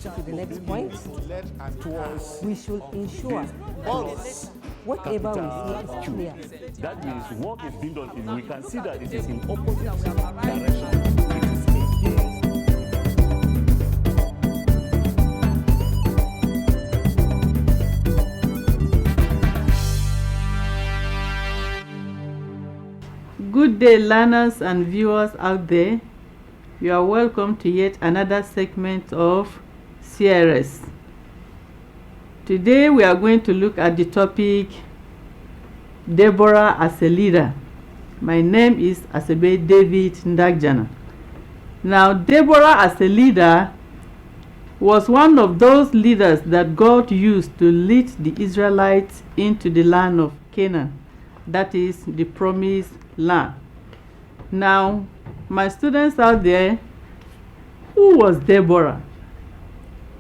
to the next point. We should ensure whatever we see is clear. That means work is being done. We can see that it is in opposite direction. Good day, learners and viewers out there. You are welcome to yet another segment of CRS. Today we are going to look at the topic Deborah as a leader. My name is Asebe David Ndagjana. Now, Deborah as a leader was one of those leaders that God used to lead the Israelites into the land of Canaan, that is the promised land. Now, my students out there, who was Deborah?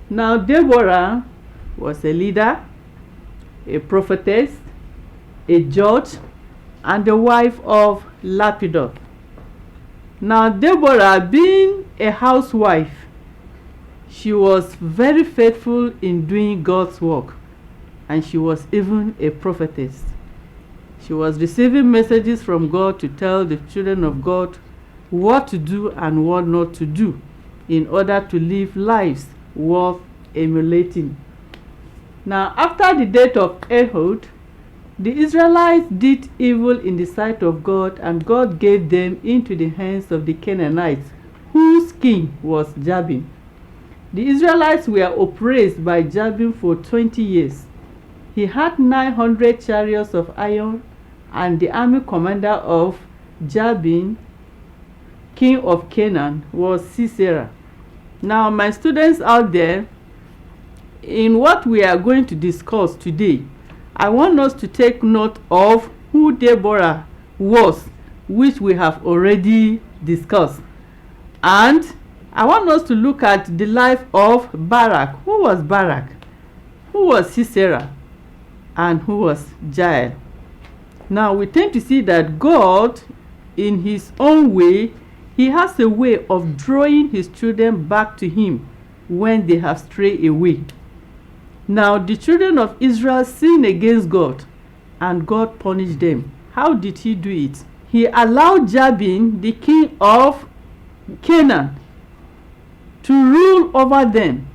Now, Deborah was a leader, a prophetess, a judge, and the wife of Lapidot. Now, Deborah, being a housewife, she was very faithful in doing God's work, and she was even a prophetess. She was receiving messages from God to tell the children of God what to do and what not to do in order to live lives worth emulating. Now, after the death of Ehud, the Israelites did evil in the sight of God, and God gave them into the hands of the Canaanites, whose king was Jabin. The Israelites were oppressed by Jabin for 20 years. He had 900 chariots of iron, and the army commander of Jabin, king of Canaan, was Sisera. Now, my students out there, in what we are going to discuss today, I want us to take note of who Deborah was, which we have already discussed. And I want us to look at the life of Barak. Who was Barak? Who was Sisera? And who was Jael? Now, we tend to see that God, in his own way, he has a way of drawing his children back to him when they have strayed away. Now, the children of Israel sinned against God, and God punished them. How did he do it? He allowed Jabin, the king of Canaan, to rule over them.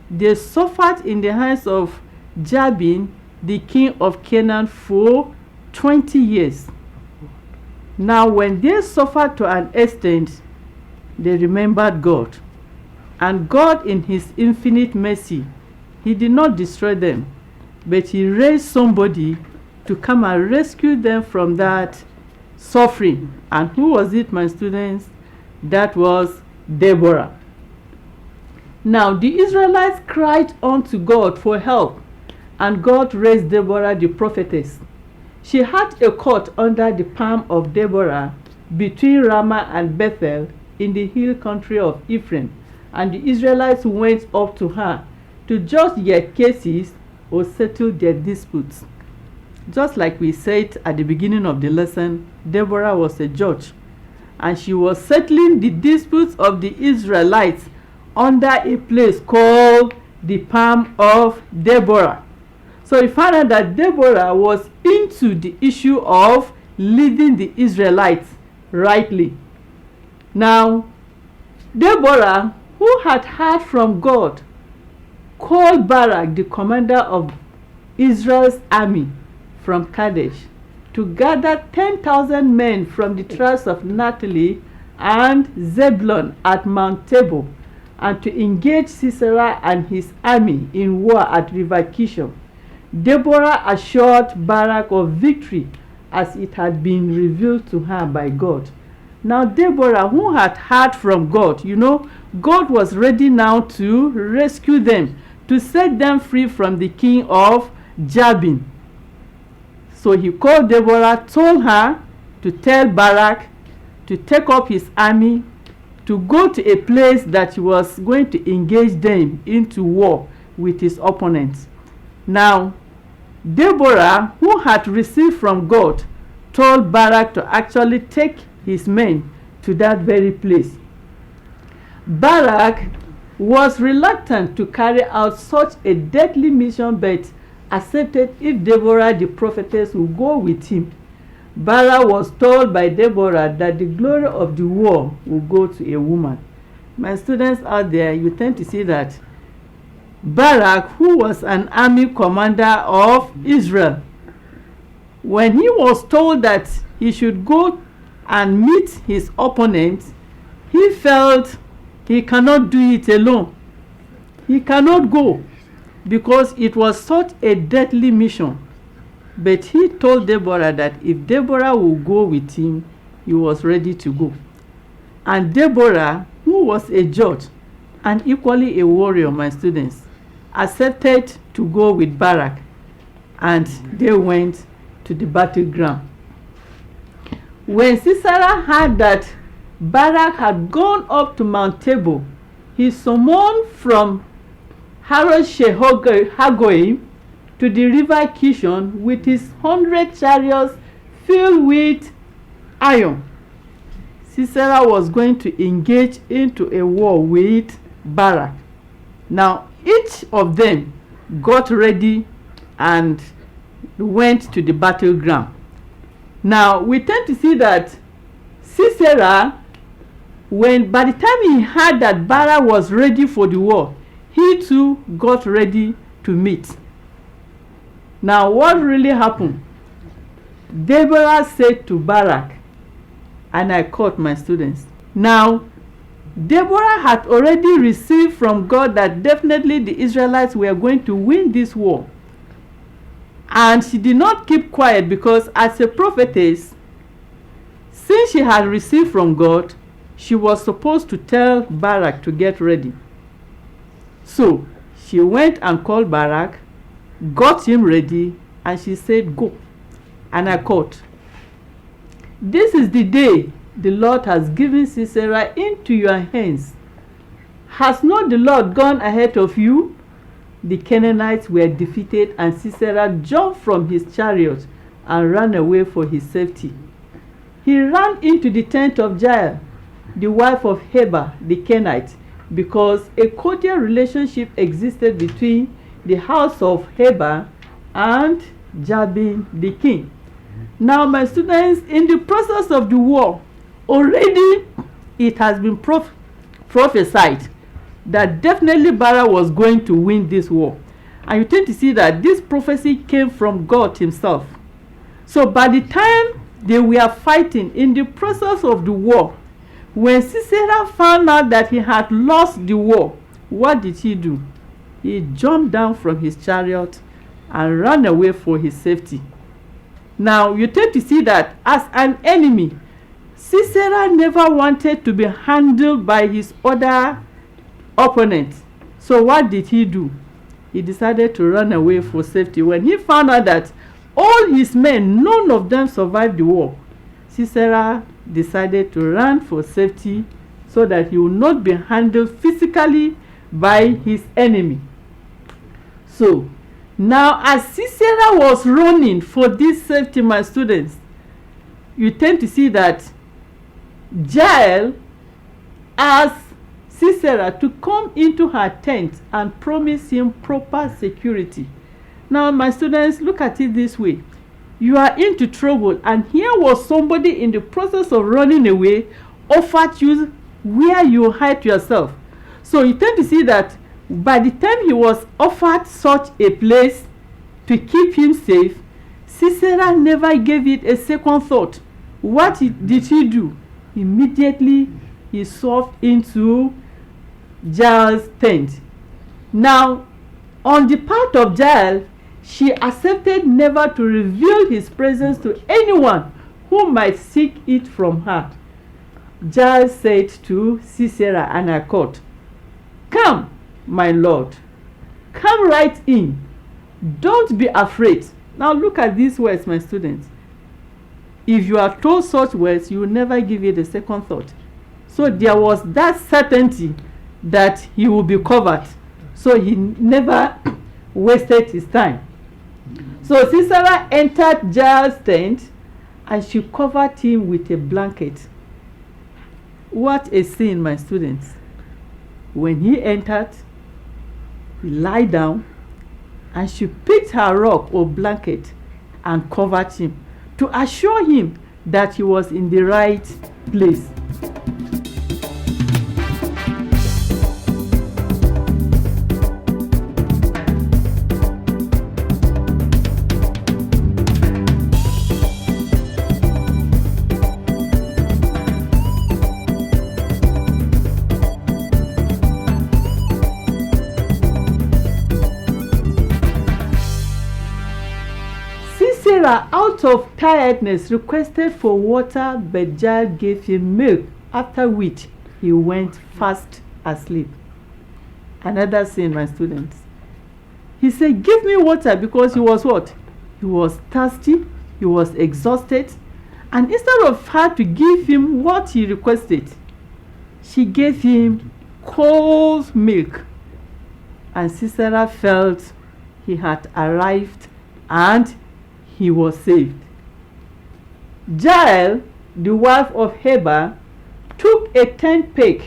They suffered in the hands of Jabin, the king of Canaan, for 20 years. Now, when they suffered to an extent, they remembered God. And God, in his infinite mercy, he did not destroy them, but he raised somebody to come and rescue them from that suffering. And who was it, my students? That was Deborah. Now, the Israelites cried unto God for help, and God raised Deborah the prophetess. She had a court under the palm of Deborah between Ramah and Bethel in the hill country of Ephraim, and the Israelites went up to her to judge their cases or settle their disputes. Just like we said at the beginning of the lesson, Deborah was a judge, and she was settling the disputes of the Israelites under a place called the palm of Deborah. So we found out that Deborah was into the issue of leading the Israelites rightly. Now, Deborah, who had heard from God, called Barak, the commander of Israel's army, from Kadesh, to gather 10,000 men from the tribes of Naphtali and Zebulun at Mount Tabor, and to engage Sisera and his army in war at River Kishon. Deborah assured Barak of victory, as it had been revealed to her by God. Now, Deborah, who had heard from God, God was ready now to rescue them, to set them free from the king of Jabin. So he called Deborah, told her to tell Barak to take up his army, to go to a place that he was going to engage them into war with his opponents. Now, Deborah, who had received from God, told Barak to actually take his men to that very place. Barak was reluctant to carry out such a deadly mission, but accepted if Deborah the prophetess would go with him. Barak was told by Deborah that the glory of the war would go to a woman. My students out there, you tend to see that Barak, who was an army commander of Israel, when he was told that he should go and meet his opponent, he felt he cannot do it alone. He cannot go because it was such a deadly mission. But he told Deborah that if Deborah would go with him, he was ready to go. And Deborah, who was a judge and equally a warrior, my students, accepted to go with Barak, and they went to the battleground. When Sisera heard that Barak had gone up to Mount Tabor, he summoned from Hagoyim to the river Kishon with his 100 chariots filled with iron. Sisera was going to engage into a war with Barak. Now, each of them got ready and went to the battleground. Now, we tend to see that Sisera, by the time he heard that Barak was ready for the war, he too got ready to meet. Now, what really happened? Deborah said to Barak, and I quote, my students, now, Deborah had already received from God that definitely the Israelites were going to win this war. And she did not keep quiet because as a prophetess, since she had received from God, she was supposed to tell Barak to get ready. So she went and called Barak, got him ready, and she said, go. And I quote, this is the day the Lord has given Sisera into your hands. Has not the Lord gone ahead of you? The Canaanites were defeated, and Sisera jumped from his chariot and ran away for his safety. He ran into the tent of Jael, the wife of Heber the Kenite, because a cordial relationship existed between the house of Heber and Jabin the king. Now, my students, in the process of the war, already it has been prophesied that definitely Barak was going to win this war. And you tend to see that this prophecy came from God himself. So by the time they were fighting in the process of the war, when Sisera found out that he had lost the war, what did he do? He jumped down from his chariot and ran away for his safety. Now, you tend to see that as an enemy, Sisera never wanted to be handled by his other opponents. So what did he do? He decided to run away for safety. When he found out that all his men, none of them survived the war, Sisera decided to run for safety so that he would not be handled physically by his enemy. So, now as Sisera was running for this safety, my students, you tend to see that Jael asked Sisera to come into her tent and promise him proper security. Now, my students, look at it this way. You are into trouble, and here was somebody in the process of running away, offered you where you hide yourself. So you tend to see that by the time he was offered such a place to keep him safe, Sisera never gave it a second thought. What did he do? Immediately he swerved into Jael's tent. Now, on the part of Jael, she accepted never to reveal his presence to anyone who might seek it from her. Jael said to Sisera, and I quote, "Come, my lord, come right in. Don't be afraid." Now look at these words, my students. If you are told such words, you will never give it a second thought. So there was that certainty that he will be covered. So he never wasted his time. So Sisera entered Jael's tent, and she covered him with a blanket. What a scene, my students. When he entered, he lied down, and she picked her rug or blanket and covered him to assure him that he was in the right place. Sisera, out of tiredness, requested for water, but Jael gave him milk, after which he went fast asleep. Another sin, my students. He said, give me water, because he was what? He was thirsty, he was exhausted, and instead of her to give him what he requested, she gave him cold milk. And Sisera felt he had arrived and he was saved. Jael, the wife of Heber, took a tent peg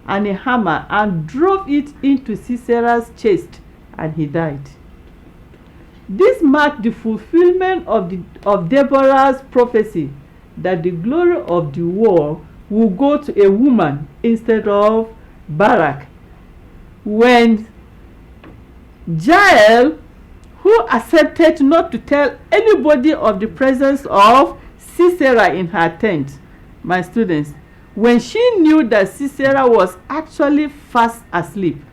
and a hammer and drove it into Sisera's chest, and he died. This marked the fulfillment of Deborah's prophecy that the glory of the war will go to a woman instead of Barak. When Jael, who accepted not to tell anybody of the presence of Sisera in her tent, my students, when she knew that Sisera was actually fast asleep,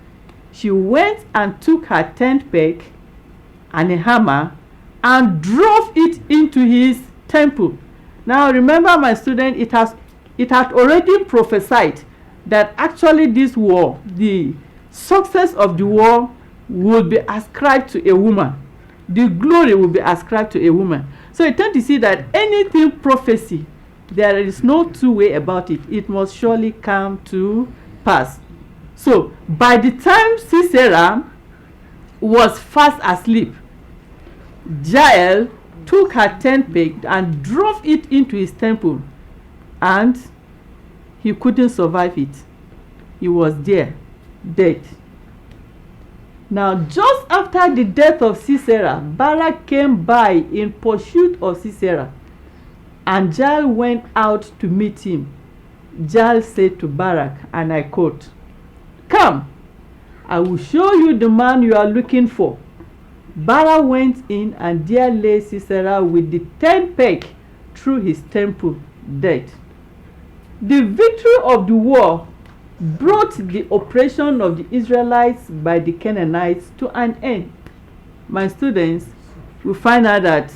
she went and took her tent peg and a hammer and drove it into his temple. Now remember, my student, it had already prophesied that actually this war, the success of the war, will be ascribed to a woman. The glory will be ascribed to a woman. So you tend to see that anything prophecy, there is no two way about it. It must surely come to pass. So by the time Sisera was fast asleep, Jael took her tent peg and drove it into his temple, and he couldn't survive it. He was there, dead. Now, just after the death of Sisera, Barak came by in pursuit of Sisera, and Jael went out to meet him. Jael said to Barak, and I quote, "Come, I will show you the man you are looking for." Barak went in, and there lay Sisera with the tent peg through his temple, dead. The victory of the war brought the oppression of the Israelites by the Canaanites to an end. My students, we find out that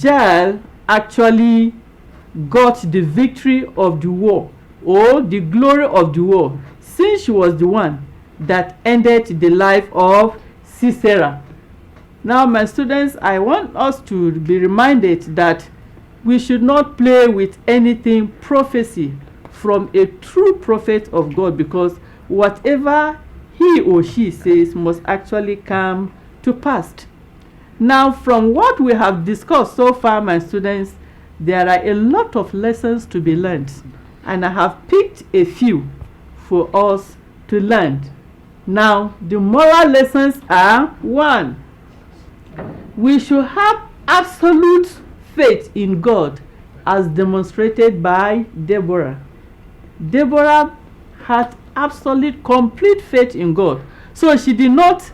Jael actually got the victory of the war, or the glory of the war, since she was the one that ended the life of Sisera. Now, my students, I want us to be reminded that we should not play with anything prophecy from a true prophet of God, because whatever he or she says must actually come to pass. Now, from what we have discussed so far, my students, there are a lot of lessons to be learned, and I have picked a few for us to learn. Now, the moral lessons are: 1, we should have absolute faith in God, as demonstrated by Deborah. Deborah had absolute, complete faith in God. So she did not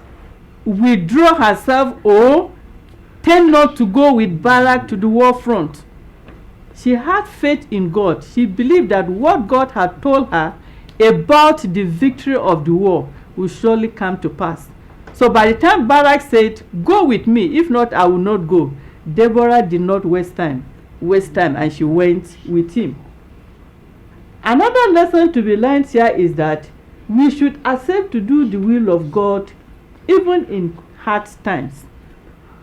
withdraw herself or tend not to go with Barak to the war front. She had faith in God. She believed that what God had told her about the victory of the war will surely come to pass. So by the time Barak said, "Go with me, if not I will not go," Deborah did not waste time, and she went with him. Another lesson to be learned here is that we should accept to do the will of God even in hard times.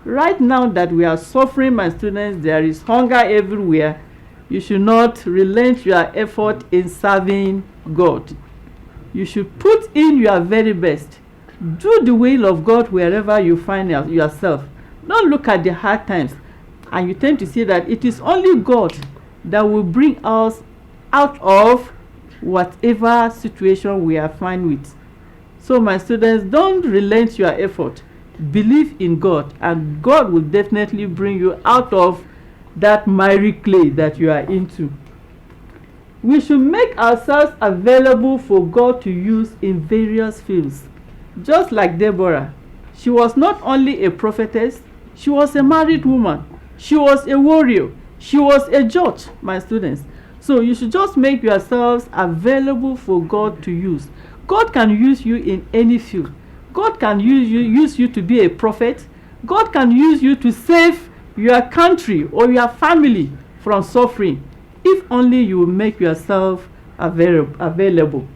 Right now that we are suffering, my students, there is hunger everywhere. You should not relent your effort in serving God. You should put in your very best. Do the will of God wherever you find yourself. Don't look at the hard times, and you tend to see that it is only God that will bring us out of whatever situation we are fine with. So my students, don't relent your effort. Believe in God, and God will definitely bring you out of that miry clay that you are into. We should make ourselves available for God to use in various fields. Just like Deborah, she was not only a prophetess, she was a married woman, she was a warrior, she was a judge, my students. So you should just make yourselves available for God to use. God can use you in any field. God can use you to be a prophet. God can use you to save your country or your family from suffering, if only you will make yourself available.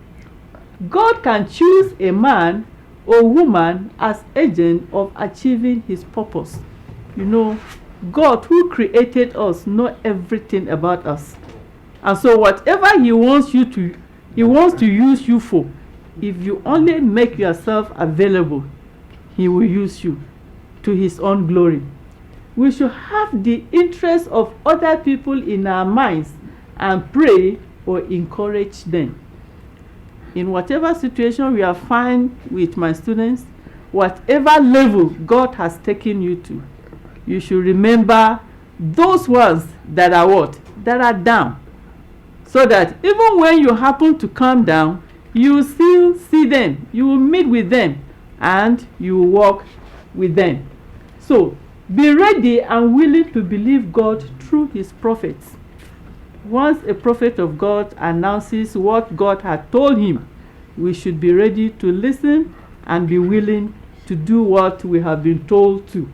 God can choose a man or woman as agent of achieving his purpose. You know, God who created us knows everything about us. And so whatever he wants to use you for, if you only make yourself available, he will use you to his own glory. We should have the interest of other people in our minds and pray or encourage them. In whatever situation we are fine with, my students, whatever level God has taken you to, you should remember those ones that are what? That are down. So that even when you happen to come down, you will still see them, you will meet with them, and you will walk with them. So be ready and willing to believe God through his prophets. Once a prophet of God announces what God had told him, we should be ready to listen and be willing to do what we have been told to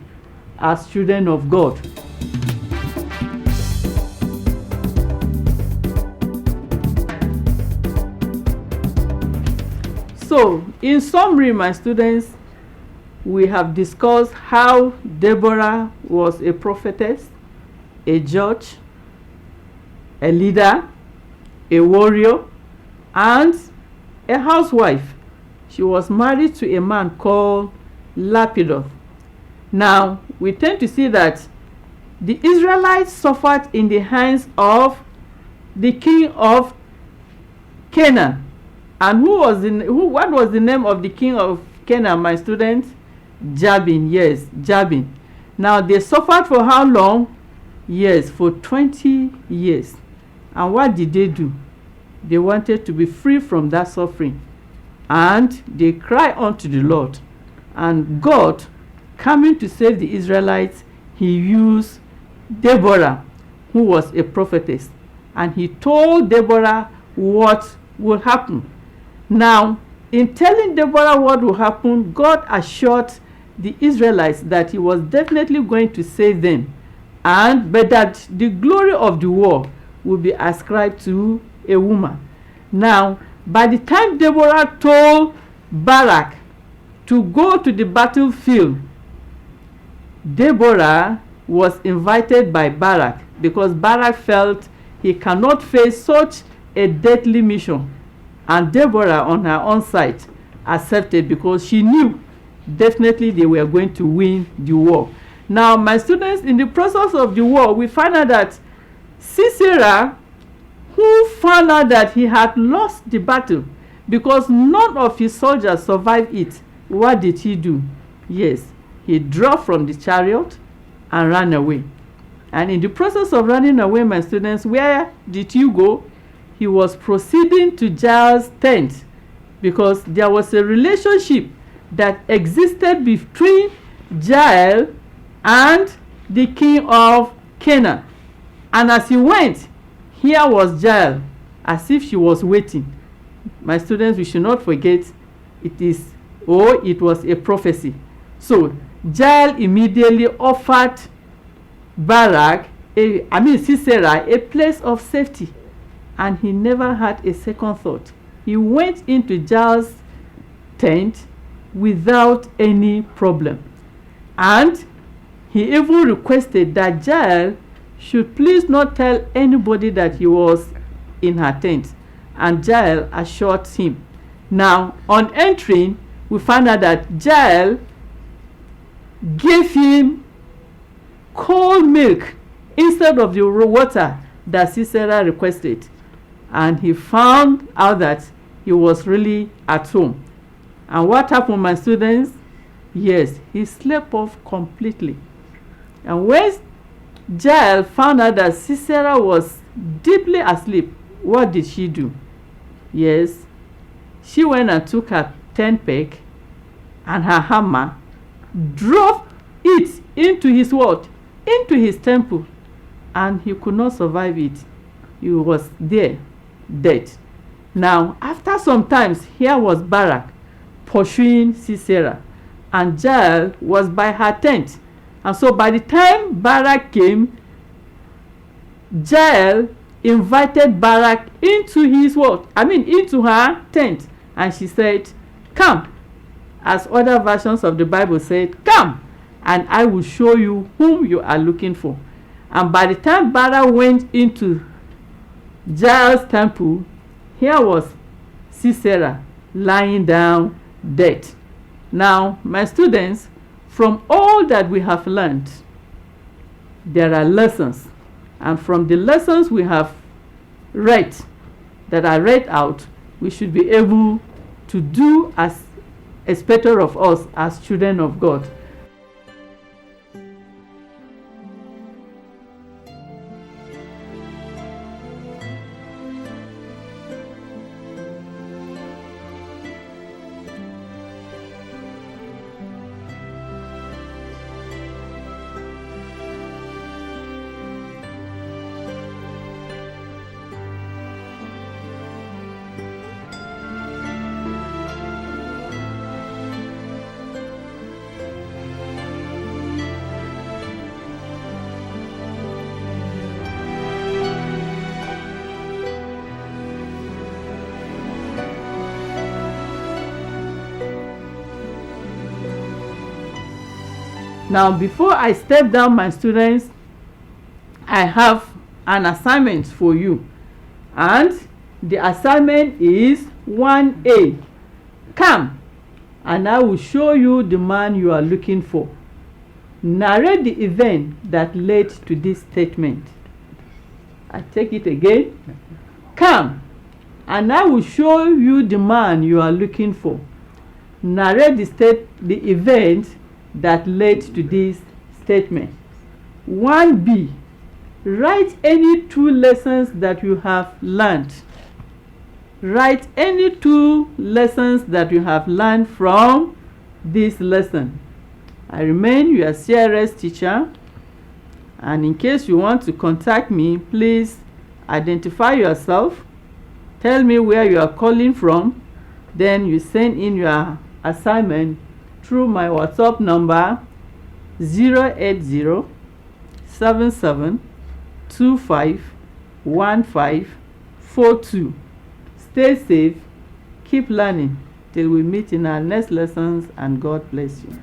as children of God. So, in summary, my students, we have discussed how Deborah was a prophetess, a judge, a leader, a warrior, and a housewife. She was married to a man called Lapidus. Now, we tend to see that the Israelites suffered in the hands of the king of Canaan. And what was the name of the king of Canaan, my students? Jabin, yes, Jabin. Now, they suffered for how long? Yes, for 20 years. And what did they do? They wanted to be free from that suffering. And they cried unto the Lord. And God, coming to save the Israelites, he used Deborah, who was a prophetess. And he told Deborah what will happen. Now, in telling Deborah what will happen, God assured the Israelites that he was definitely going to save them, but that the glory of the war will be ascribed to a woman. Now, by the time Deborah told Barak to go to the battlefield, Deborah was invited by Barak because Barak felt he cannot face such a deadly mission. And Deborah, on her own side, accepted because she knew definitely they were going to win the war. Now, my students, in the process of the war, we find out that Sisera, who found out that he had lost the battle because none of his soldiers survived it, what did he do? Yes, he dropped from the chariot and ran away. And in the process of running away, my students, where did you go? He was proceeding to Jael's tent because there was a relationship that existed between Jael and the king of Canaan. And as he went, here was Jael, as if she was waiting. My students, we should not forget it was a prophecy. So Jael immediately offered Sisera a place of safety. And he never had a second thought. He went into Jael's tent without any problem. And he even requested that Jael should please not tell anybody that he was in her tent. And Jael assured him. Now, on entering, we found out that Jael gave him cold milk instead of the water that Sisera requested. And he found out that he was really at home. And what happened, my students? Yes, he slept off completely. And when Jael found out that Sisera was deeply asleep, what did she do? Yes, she went and took her tent peg and her hammer, drove it into his what? Into his temple. And he could not survive it. He was there, dead. Now, after some times, here was Barak pursuing Sisera, and Jael was by her tent. And so by the time Barak came, Jael invited Barak into his what? Into her tent. And she said, "Come," as other versions of the Bible said, "Come, and I will show you whom you are looking for." And by the time Barak went into Jael's temple, here was Sisera lying down dead. Now, my students, from all that we have learned, there are lessons. And from the lessons we have read, that are read out, we should be able to do as expected of us as children of God. Now, before I step down, my students, I have an assignment for you. And the assignment is 1A. Come, and I will show you the man you are looking for. Narrate the event that led to this statement. I take it again. Come, and I will show you the man you are looking for. Narrate the event that led to this statement. 1B. Write any 2 lessons that you have learned. Write any 2 lessons that you have learned from this lesson. I remain your CRS teacher, and in case you want to contact me, please identify yourself, tell me where you are calling from, then you send in your assignment through my WhatsApp number 08077251542. Stay safe, keep learning till we meet in our next lessons, and God bless you.